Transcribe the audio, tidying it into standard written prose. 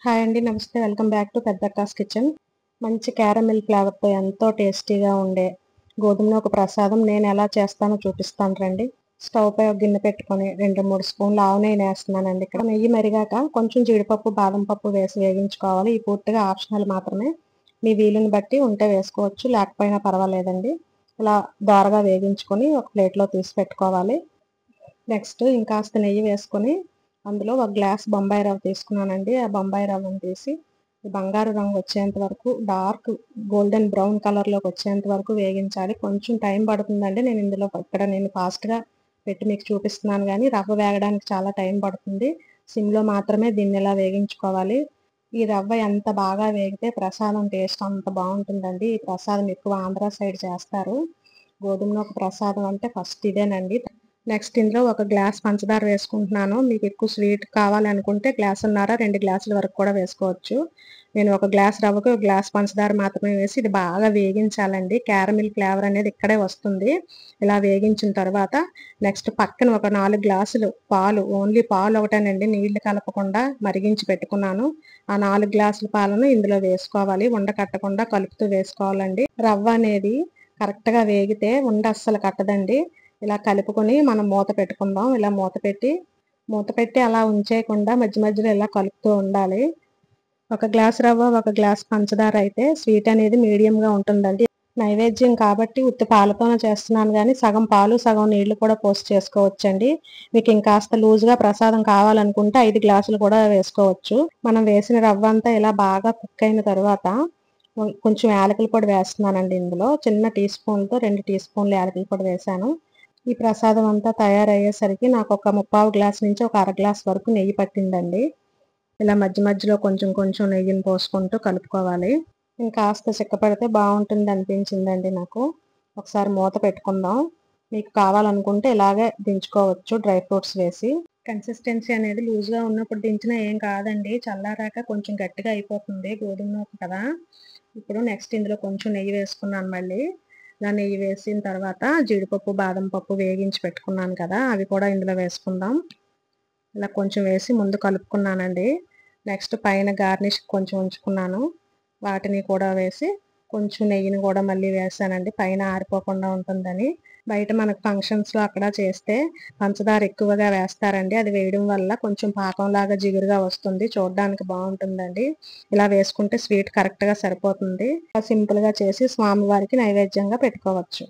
Hi అండి. నమస్తే. Welcome back to Peddakka's kitchen. మంచి క్యారమిల్ ఫ్లేవర్‌తో ఎంతో టేస్టీగా ఉండే గోధుమ నూక ప్రసాదం నేను ఎలా చేస్తానో చూపిస్తాను రండి. స్టవ్ పై ఒక గిన్నె పెట్టుకొని 2, 3 స్పూన్ల ఆవు నెయ్యిని వేస్తున్నానండి. ఇక్కడ నెయ్యి మరిగాక కొంచెం జీడిపప్పు, బాదం పప్పు వేసి వేగించుకోవాలి. ఈ పూర్తిగా ఆప్షనల్ మాత్రమే. మీ వీలుని బట్టి ఉంటే వేసుకోవచ్చు, లేకపోయినా పర్వాలేదండి. ఇలా దోరగా వేగించుకొని ఒక ప్లేట్‌లో తీసి పెట్టుకోవాలి. నెక్స్ట్ ఇంకాస్త నెయ్యి వేసుకొని అందులో ఒక గ్లాస్ బొంబాయి రవ్వ తీసుకున్నానండి. ఆ బొంబాయి రవ్వను తీసి బంగారు రంగు వచ్చేంత వరకు, డార్క్ గోల్డెన్ బ్రౌన్ కలర్‌లోకి వచ్చేంత వరకు వేగించాలి. కొంచెం టైం పడుతుందండి. నేను ఫాస్ట్‌గా పెట్టి మీకు చూపిస్తున్నాను గానీ, రవ్వ వేగడానికి చాలా టైం పడుతుంది. సిమ్‌లో మాత్రమే దీన్ని ఇలా వేగించుకోవాలి. ఈ రవ్వ ఎంత బాగా వేగితే ప్రసాదం టేస్ట్ అంత బావుంటుందండి. ఈ ప్రసాదం ఎక్కువ ఆంధ్ర సైడ్ చేస్తారు. గోధుమ నూక ప్రసాదం అంటే ఫస్ట్ ఇదేనండి. నెక్స్ట్ ఇందులో ఒక గ్లాస్ పంచదార వేసుకుంటున్నాను. మీకు ఎక్కువ స్వీట్ కావాలనుకుంటే గ్లాసున్నర, 2 గ్లాసుల వరకు కూడా వేసుకోవచ్చు. నేను ఒక గ్లాస్ రవ్వకి ఒక గ్లాస్ పంచదార మాత్రమే వేసి ఇది బాగా వేగించాలండి. క్యారమిల్ ఫ్లేవర్ అనేది ఇక్కడే వస్తుంది. ఇలా వేగించిన తర్వాత నెక్స్ట్ పక్కన ఒక 4 గ్లాసులు పాలు, ఓన్లీ పాలు ఒకటేనండి, నీళ్లు కలపకుండా మరిగించి పెట్టుకున్నాను. ఆ 4 గ్లాసుల పాలను ఇందులో వేసుకోవాలి. ఉండకట్టకుండా కలుపుతూ వేసుకోవాలండి. రవ్వ అనేది కరెక్ట్‌గా వేగితే అస్సలు కట్టదండి. ఇలా కలుపుకొని మనం మూత పెట్టుకుందాం. ఇలా మూత పెట్టి అలా ఉంచేయకుండా మధ్య మధ్యలో ఇలా కలుపుతూ ఉండాలి. ఒక గ్లాస్ రవ్వ, ఒక గ్లాస్ పంచదార అయితే స్వీట్ అనేది మీడియంగా ఉంటుందండి. నైవేద్యం కాబట్టి ఉత్తి పాలతోనే చేస్తున్నాను గానీ, సగం పాలు, సగం నీళ్లు కూడా పోసి చేసుకోవచ్చండి. మీకు ఇంకాస్త లూజ్‌గా ప్రసాదం కావాలనుకుంటే 5 గ్లాసులు కూడా వేసుకోవచ్చు. మనం వేసిన రవ్వ అంతా ఇలా బాగా కుక్ అయిన తర్వాత కొంచెం యాలకుల పొడి వేస్తున్నానండి ఇందులో. చిన్న టీ స్పూన్‌తో 2 టీ స్పూన్ల యాలకుల పొడి వేశాను. ఈ ప్రసాదం అంతా తయారయ్యేసరికి నాకు ఒక ముప్పావు గ్లాస్ నుంచి ఒక అర గ్లాస్ వరకు నెయ్యి పట్టిందండి. ఇలా మధ్య మధ్యలో కొంచెం కొంచెం నెయ్యిని పోసుకుంటూ కలుపుకోవాలి. ఇంకాస్త చిక్కపడితే బావుంటుంది అనిపించిందండి నాకు. ఒకసారి మూత పెట్టుకుందాం. మీకు కావాలనుకుంటే ఇలాగే దించుకోవచ్చు డ్రై ఫ్రూట్స్ వేసి. కన్సిస్టెన్సీ అనేది లూజ్‌గా ఉన్నప్పుడు దించినా ఏం కాదండి. చల్లారాక కొంచెం గట్టిగా అయిపోతుంది, గోధుమ నూక కదా. ఇప్పుడు నెక్స్ట్ ఇందులో కొంచెం నెయ్యి వేసుకున్నాను మళ్ళీ. ఇలా నెయ్యి వేసిన తర్వాత జీడిపప్పు, బాదం పప్పు వేగించి పెట్టుకున్నాను కదా, అవి కూడా ఇందులో వేసుకుందాం. ఇలా కొంచెం వేసి ముందు కలుపుకున్నానండి. నెక్స్ట్ పైన గార్నిష్ కొంచెం ఉంచుకున్నాను. వాటిని కూడా వేసి కొంచెం నెయ్యిని కూడా మళ్ళీ వేసానండి, పైన ఆరిపోకుండా ఉంటుందని. బయట మనకు ఫంక్షన్స్‌లో అక్కడ చేస్తే పంచదార ఎక్కువగా వేస్తారండి. అది వేయడం వల్ల కొంచెం పాకంలాగా జిగురుగా వస్తుంది. చూడడానికి బావుంటుందండి. ఇలా వేసుకుంటే స్వీట్ కరెక్ట్‌గా సరిపోతుంది. సింపుల్‌గా చేసి స్వామివారికి నైవేద్యంగా పెట్టుకోవచ్చు.